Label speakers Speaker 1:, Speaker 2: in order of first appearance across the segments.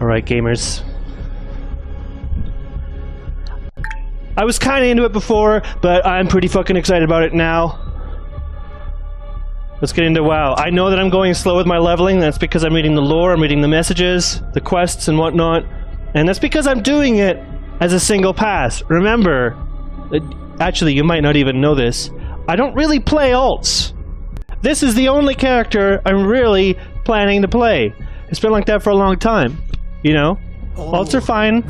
Speaker 1: Alright, gamers. I was kind of into it before, but I'm pretty fucking excited about it now. Let's get into WoW. I know that I'm going slow with my leveling. That's because I'm reading the lore, I'm reading the messages, the quests and whatnot. And that's because I'm doing it as a single pass. Remember, actually you might not even know this, I don't really play alts. This is the only character I'm really planning to play. It's been like that for a long time, you know? Alts are fine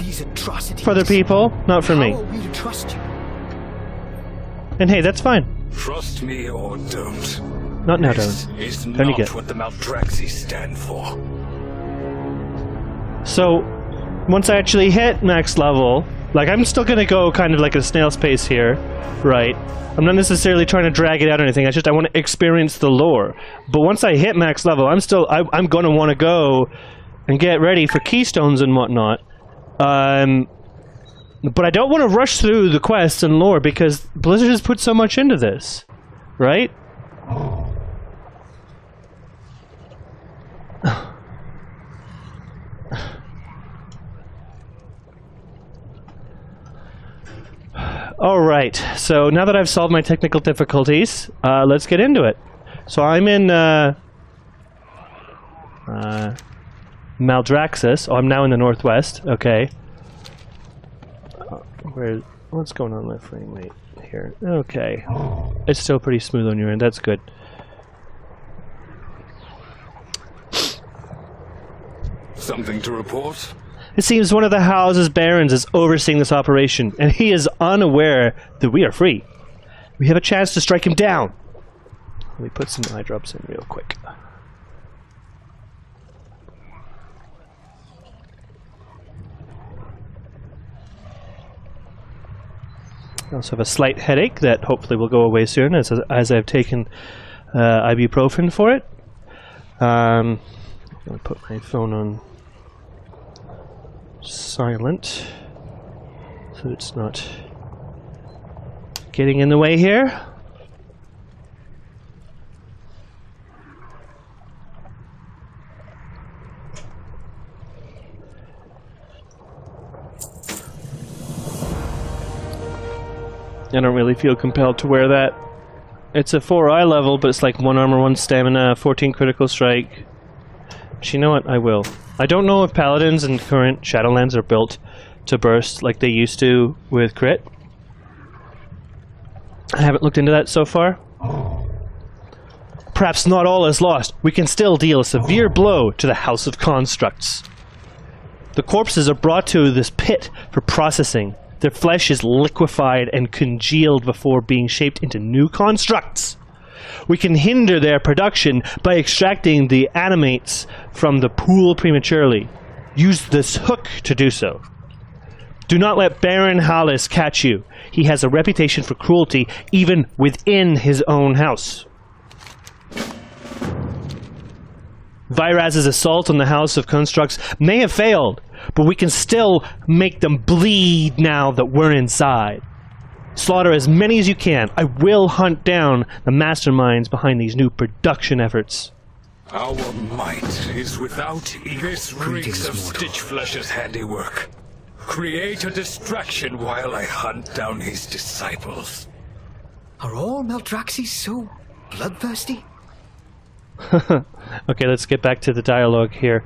Speaker 1: for other people, not for me.
Speaker 2: How are we to trust you?
Speaker 1: And hey, that's fine.
Speaker 3: Trust me or don't.
Speaker 1: Not now,
Speaker 3: This
Speaker 1: darling.
Speaker 3: is
Speaker 1: Turn you
Speaker 3: not
Speaker 1: get.
Speaker 3: what the Maldraxi stand for.
Speaker 1: So, once I actually hit max level, like I'm still gonna go kind of like a snail's pace here, right? I'm not necessarily trying to drag it out or anything, I want to experience the lore. But once I hit max level, I'm gonna want to go and get ready for Keystones and whatnot. But I don't want to rush through the quests and lore because Blizzard has put so much into this, right? Alright, so now that I've solved my technical difficulties, let's get into it. So I'm in, Maldraxxus. Oh, I'm now in the northwest, okay. What's going on with my frame rate here? Okay. It's still pretty smooth on your end, that's good.
Speaker 3: Something to report?
Speaker 1: It seems one of the house's barons is overseeing this operation, and he is unaware that we are free. We have a chance to strike him down. Let me put some eye drops in real quick. I also have a slight headache that hopefully will go away soon as I've taken ibuprofen for it. I'm going to put my phone on silent so it's not getting in the way here. I don't really feel compelled to wear that. It's a 4 eye level, but it's like 1 armor, 1 stamina, 14 critical strike. But you know what? I will. I don't know if paladins in current Shadowlands are built to burst like they used to with crit. I haven't looked into that so far. Perhaps not all is lost. We can still deal a severe blow to the House of Constructs. The corpses are brought to this pit for processing. Their flesh is liquefied and congealed before being shaped into new constructs. We can hinder their production by extracting the animates from the pool prematurely. Use this hook to do so. Do not let Baron Hallis catch you. He has a reputation for cruelty even within his own house. Viraz's assault on the House of Constructs may have failed, but we can still make them bleed now that we're inside. Slaughter as many as you can. I will hunt down the masterminds behind these new production efforts.
Speaker 3: Our might is without this reeks of Stitchflesh's handiwork. Create a distraction while I hunt down his disciples.
Speaker 2: Are all Maldraxxis so bloodthirsty?
Speaker 1: Okay, let's get back to the dialogue here.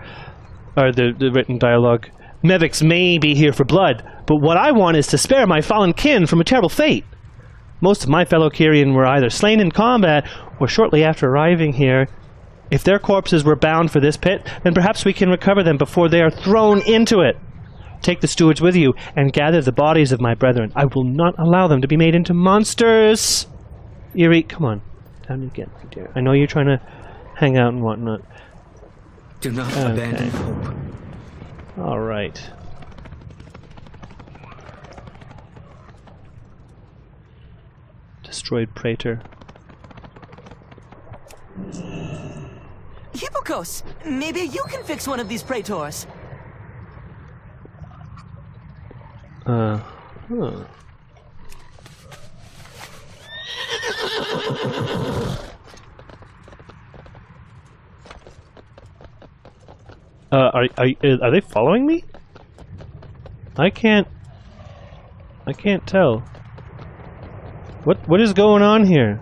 Speaker 1: Or the written dialogue. Mevix may be here for blood, but what I want is to spare my fallen kin from a terrible fate. Most of my fellow Kyrian were either slain in combat or shortly after arriving here. If their corpses were bound for this pit, then perhaps we can recover them before they are thrown into it. Take the stewards with you and gather the bodies of my brethren. I will not allow them to be made into monsters. Eerie, come on. Down again, my dear. I know you're trying to hang out and whatnot.
Speaker 2: Do not abandon hope.
Speaker 1: Alright. Destroyed Praetor.
Speaker 4: Hippokos, maybe you can fix one of these praetors.
Speaker 1: Huh. Are they following me? I can't tell. What is going on here?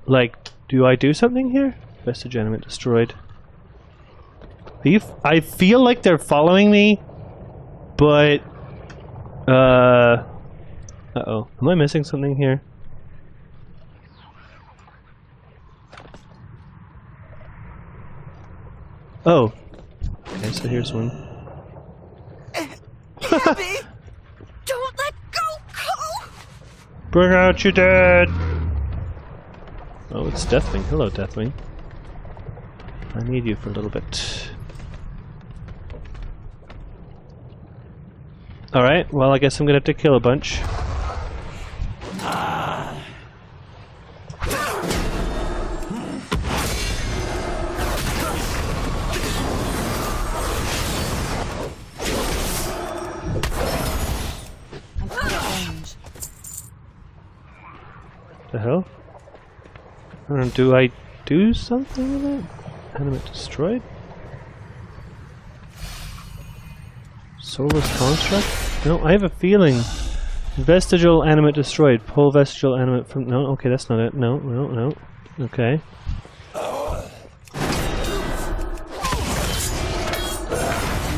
Speaker 1: Like, do I do something here? Vestige animate destroyed. I feel like they're following me, but uh-oh. Am I missing something here? Oh. Okay, so here's one.
Speaker 4: Abby! Don't let go!
Speaker 1: Bring out your dad! Oh, it's Deathwing. Hello, Deathwing. I need you for a little bit. Alright, well I guess I'm gonna have to kill a bunch. The hell? Do I do something with it? Animate destroyed? Soulless construct? No, I have a feeling. Vestigial animate destroyed. Pull vestigial animate from... No, okay, that's not it. No, no, no. Okay.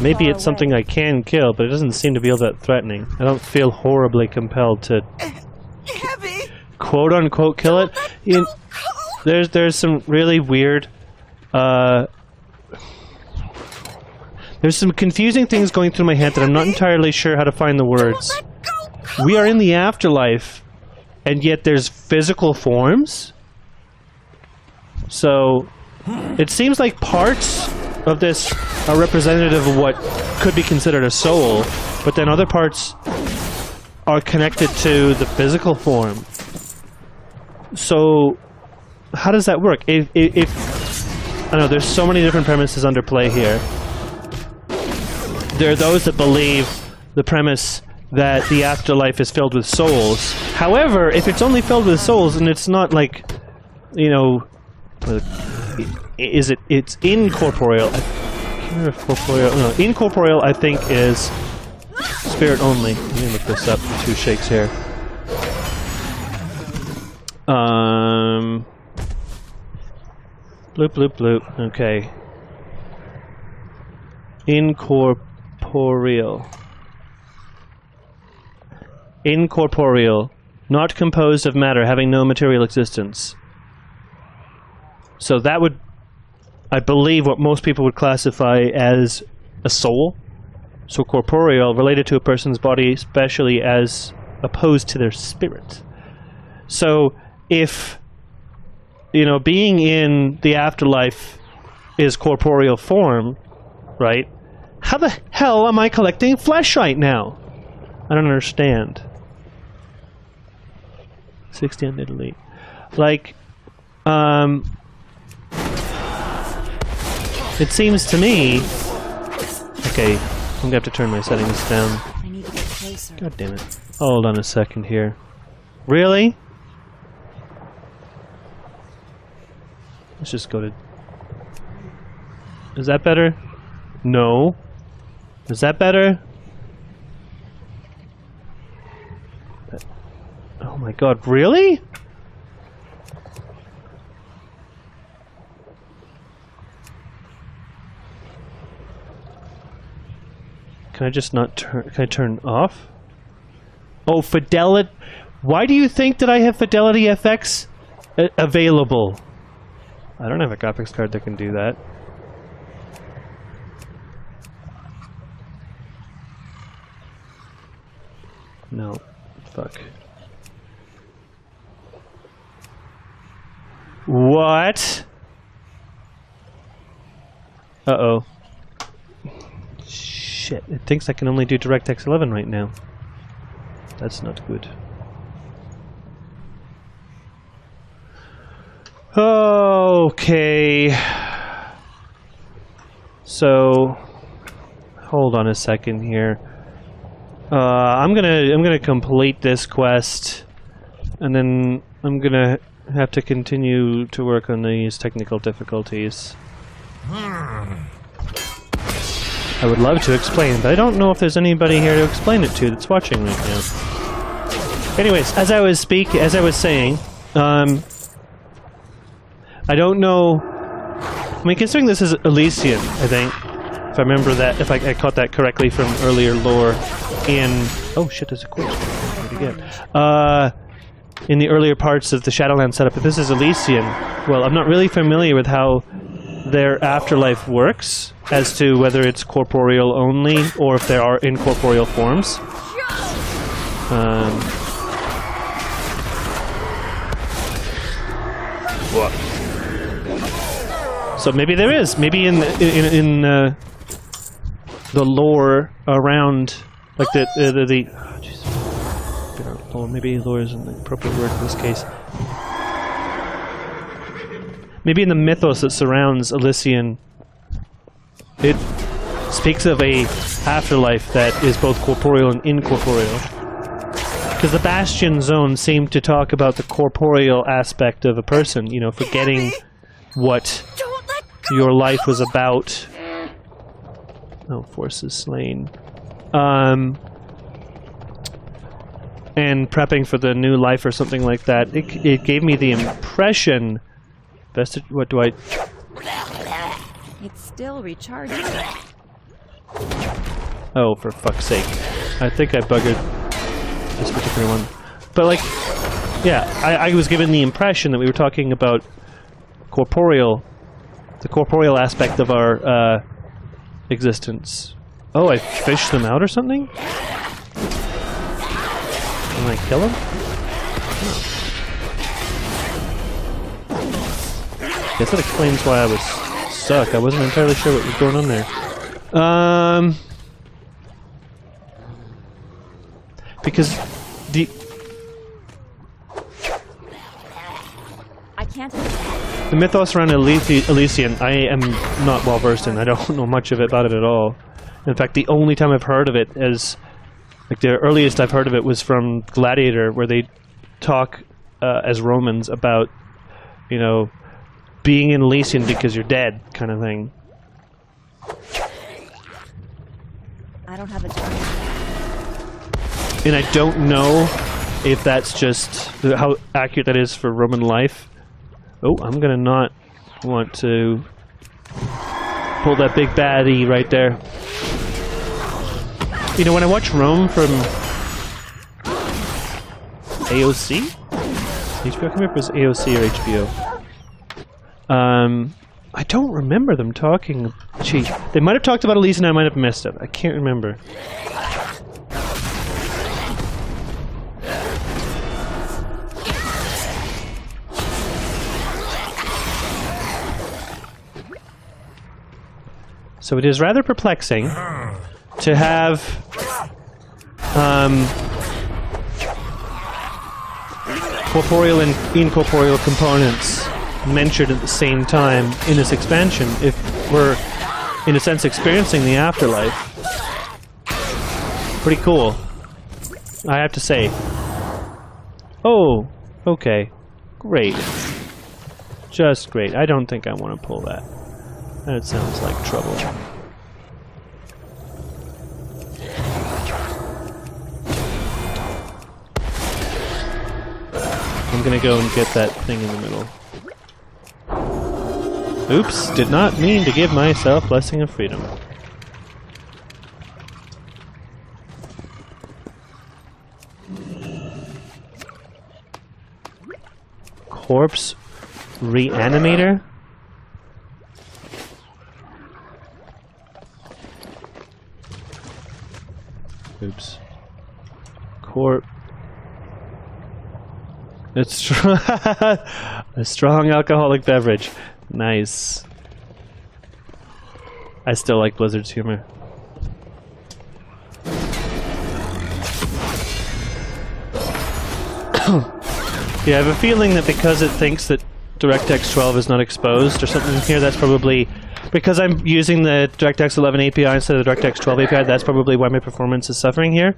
Speaker 1: Maybe it's something I can kill, but it doesn't seem to be all that threatening. I don't feel horribly compelled to... quote-unquote kill it. There's some really weird... there's some confusing things going through my head that I'm not entirely sure how to find the words. We are in the afterlife, and yet there's physical forms? So, it seems like parts of this are representative of what could be considered a soul, but then other parts are connected to the physical form. So, how does that work? If I don't know, there's so many different premises under play here. There are those that believe the premise that the afterlife is filled with souls. However, if it's only filled with souls and it's not like, you know, it's incorporeal. I can't remember if corporeal, no, incorporeal I think is spirit only. Let me look this up. 2 shakes here. Bloop, bloop, bloop. Okay. Incorporeal. Incorporeal. Not composed of matter, having no material existence. So that would, I believe, what most people would classify as a soul. So corporeal, related to a person's body, especially as opposed to their spirit. So if, you know, being in the afterlife is corporeal form, right? How the hell am I collecting flesh right now? I don't understand. 60 on delete. Like, it seems to me... Okay, I'm gonna have to turn my settings down.
Speaker 5: I need to get closer.
Speaker 1: God damn it. Hold on a second here. Really? Let's just go to... Is that better? No. Is that better? Oh my god, really? Can I just not turn... Can I turn off? Oh, fidelity... Why do you think that I have Fidelity FX available? I don't have a graphics card that can do that. No. Fuck. What? Uh-oh. Shit, it thinks I can only do DirectX 11 right now. That's not good. Okay. So, hold on a second here. I'm gonna complete this quest, and then I'm gonna have to continue to work on these technical difficulties. I would love to explain, but I don't know if there's anybody here to explain it to that's watching right now. Anyways, as I was saying, I don't know. I mean, considering this is Elysian, I think, if I remember that, if I caught that correctly from earlier lore in... Oh shit, there's a corpse. In the earlier parts of the Shadowlands setup, if this is Elysian, well, I'm not really familiar with how their afterlife works, as to whether it's corporeal only, or if there are incorporeal forms. What? So maybe there is. Maybe in the lore around, like the oh, jeez. Lore. Maybe lore isn't the appropriate word in this case. Maybe in the mythos that surrounds Elysian, it speaks of a afterlife that is both corporeal and incorporeal. Because the Bastion Zone seemed to talk about the corporeal aspect of a person, you know, forgetting what your life was about. Oh, forces slain. And prepping for the new life or something like that. It gave me the impression... what do I...
Speaker 5: It's still recharging.
Speaker 1: Oh, for fuck's sake. I think I buggered this particular one. But, like, yeah, I was given the impression that we were talking about corporeal... the corporeal aspect of our, existence. Oh, I fished them out or something? Can I kill them? Guess that explains why I was stuck. I wasn't entirely sure what was going on there. Because the...
Speaker 5: I can't...
Speaker 1: The mythos around Elysian, I am not well versed in. I don't know much of it about it at all. In fact, the only time I've heard of it is... Like, the earliest I've heard of it was from Gladiator, where they talk as Romans about, you know, being in Elysian because you're dead, kind of thing.
Speaker 5: I don't have a job.
Speaker 1: And I don't know if that's just how accurate that is for Roman life. Oh, I'm gonna not want to pull that big baddie right there. You know, when I watch Rome from AOC? HBO? I can't remember if it was AOC or HBO. I don't remember them talking... Gee, they might have talked about Elysian and I might have missed it. I can't remember. So it is rather perplexing to have corporeal and incorporeal components mentioned at the same time in this expansion if we're, in a sense, experiencing the afterlife. Pretty cool, I have to say. Oh, okay. Great. Just great. I don't think I want to pull that. That sounds like trouble. I'm gonna go and get that thing in the middle. Oops, did not mean to give myself Blessing of Freedom. Corpse Reanimator? Oops. It's a strong alcoholic beverage. Nice. I still like Blizzard's humor. Yeah, I have a feeling that because it thinks that DirectX 12 is not exposed or something here, that's probably... Because I'm using the DirectX 11 API instead of the DirectX 12 API, that's probably why my performance is suffering here.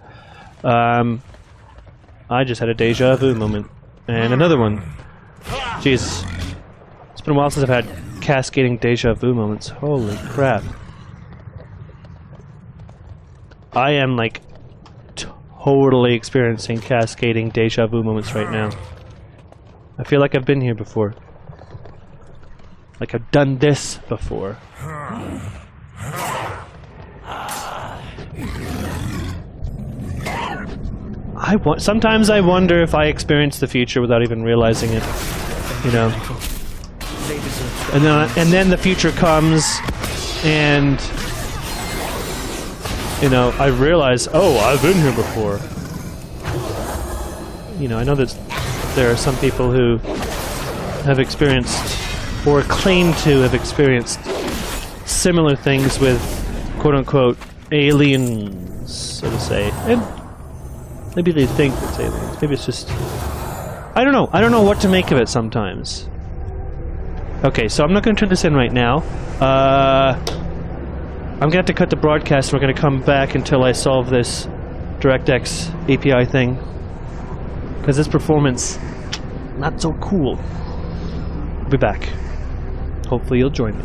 Speaker 1: I just had a deja vu moment. And another one. Jeez. It's been a while since I've had cascading deja vu moments. Holy crap. I am, like, totally experiencing cascading deja vu moments right now. I feel like I've been here before. Like I've done this before. Sometimes I wonder if I experience the future without even realizing it. You know. And then the future comes, and you know, I realize, oh, I've been here before. You know, I know that there are some people who have experienced, or claim to have experienced, similar things with quote-unquote aliens, so to say. And maybe they think it's aliens. Maybe it's just... I don't know. I don't know what to make of it sometimes. Okay, so I'm not going to turn this in right now. I'm going to have to cut the broadcast, and we're going to come back until I solve this DirectX API thing. Because this performance, not so cool. I'll be back. Hopefully you'll join me.